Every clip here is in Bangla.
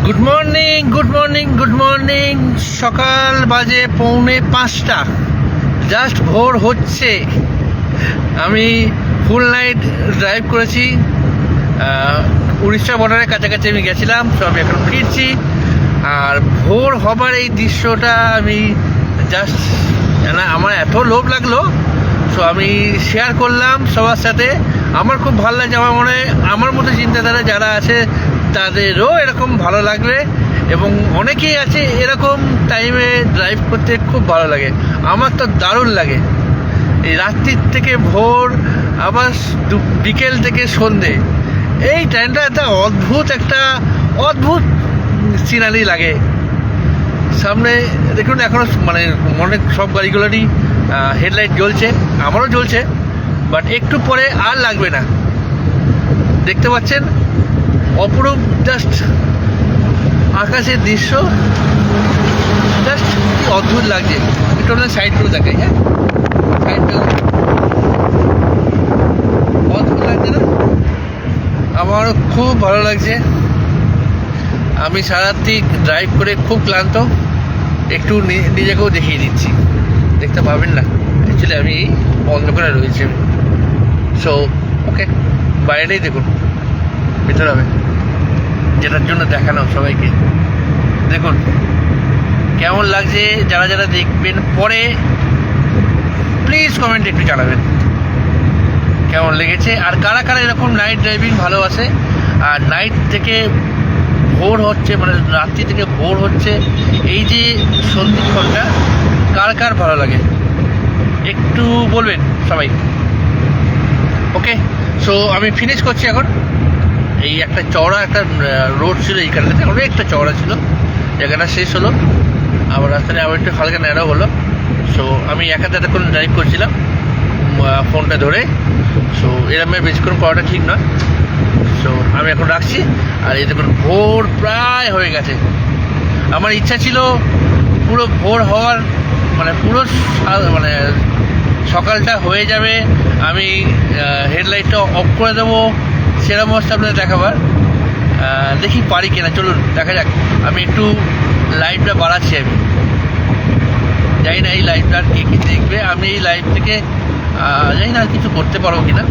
Good morning good morning good morning. সকাল বাজে 4:45, জাস্ট ভোর হচ্ছে। আমি ফুল নাইট ড্রাইভ করেছি, উড়িষ্যা বর্ডারের কাছাকাছি আমি গেছিলাম। তো আমি এখন ফিরছি, আর ভোর হবার এই দৃশ্যটা আমি জাস্ট আমার এত লোভ লাগলো। সো আমি শেয়ার করলাম সবার সাথে। আমার খুব ভালো লাগছে। আমার মনে হয় আমার মতো চিন্তাধারা যারা আছে তাদেরও এরকম ভালো লাগবে, এবং অনেকেই আছে এরকম টাইমে ড্রাইভ করতে খুব ভালো লাগে। আমার তো দারুণ লাগে। এই রাত্রির থেকে ভোর, আবার বিকেল থেকে সন্ধে, এই টাইমটা একটা অদ্ভুত সিনারি লাগে। সামনে দেখুন এখনও অনেক সব গাড়িগুলোরই হেডলাইট জ্বলছে, আমারও জ্বলছে, বাট একটু পরে আর লাগবে না। দেখতে পাচ্ছেন অপরূপ জাস্ট আকাশের দৃশ্য, জাস্ট কি অদ্ভুত লাগছে। একটু সাইডগুলো দেখাই। হ্যাঁ, সাইডটা অদ্ভুত লাগছে না? আমারও খুব ভালো লাগছে। আমি সারারাত্রি ড্রাইভ করে খুব ক্লান্ত, একটু নিজেকেও দেখিয়ে দিচ্ছি। দেখতে পাবেন না, অ্যাকচুয়ালি আমি অন্ধকারে রয়েছি। সো ওকে, বাইরেই দেখুন, ভিতরে হবে যেটার জন্য দেখানো সবাইকে। দেখুন কেমন লাগছে। যারা যারা দেখবেন পরে প্লিজ কমেন্টে একটু জানাবেন কেমন লেগেছে, আর কারা কারা এরকম নাইট ড্রাইভিং ভালোবাসে। আর নাইট থেকে ভোর হচ্ছে, রাত্রি থেকে ভোর হচ্ছে, এই যে সন্ধিক্ষণটা কার কার ভালো লাগে একটু বলবেন সবাই। ওকে, সো আমি ফিনিশ করছি এখন। এই একটা চওড়া একটা রোড ছিল এইখানটাতে, অনেকটা চওড়া ছিল, জায়গাটা শেষ হলো। আবার রাস্তাটা আবার একটু হালকা ন্যাড়া হলো। সো আমি একা এতক্ষণ ড্রাইভ করছিলাম ফোনটা ধরে। সো এরকম বেশিক্ষণ করাটা ঠিক নয়। সো আমি এখন রাখছি। আর এই দেখুন ভোর প্রায় হয়ে গেছে। আমার ইচ্ছা ছিল পুরো ভোর হওয়ার পুরো সকালটা হয়ে যাবে, আমি হেডলাইটটা অফ করে দেবো, সেরকম অবস্থা আপনাদের দেখাবার। দেখি পারি কিনা, চলুন দেখা যাক। আমি একটু লাইভটা বাড়াচ্ছি। আমি জানি না এই লাইভটা আর কে দেখবে। আমি এই লাইভ থেকে জানি না আর কিছু করতে পারবো কিনা,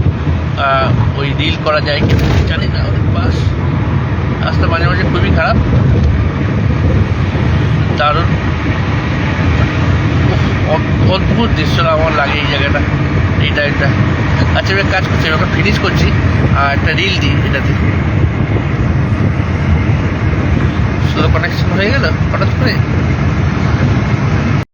ওই রিল করা যায় কি জানি না। বাস রাস্তা মাঝে মাঝে খুবই খারাপ, দারুণ অদ্ভুত দৃশ্য আমার লাগে এই জায়গাটা, এই টাইমটা। আচ্ছা, আমি কাজ করছি, আমি এখন ফিনিশ করছি আর একটা রিল দিই এটাতে। স্লো কানেকশন হয়ে গেল হঠাৎ করে।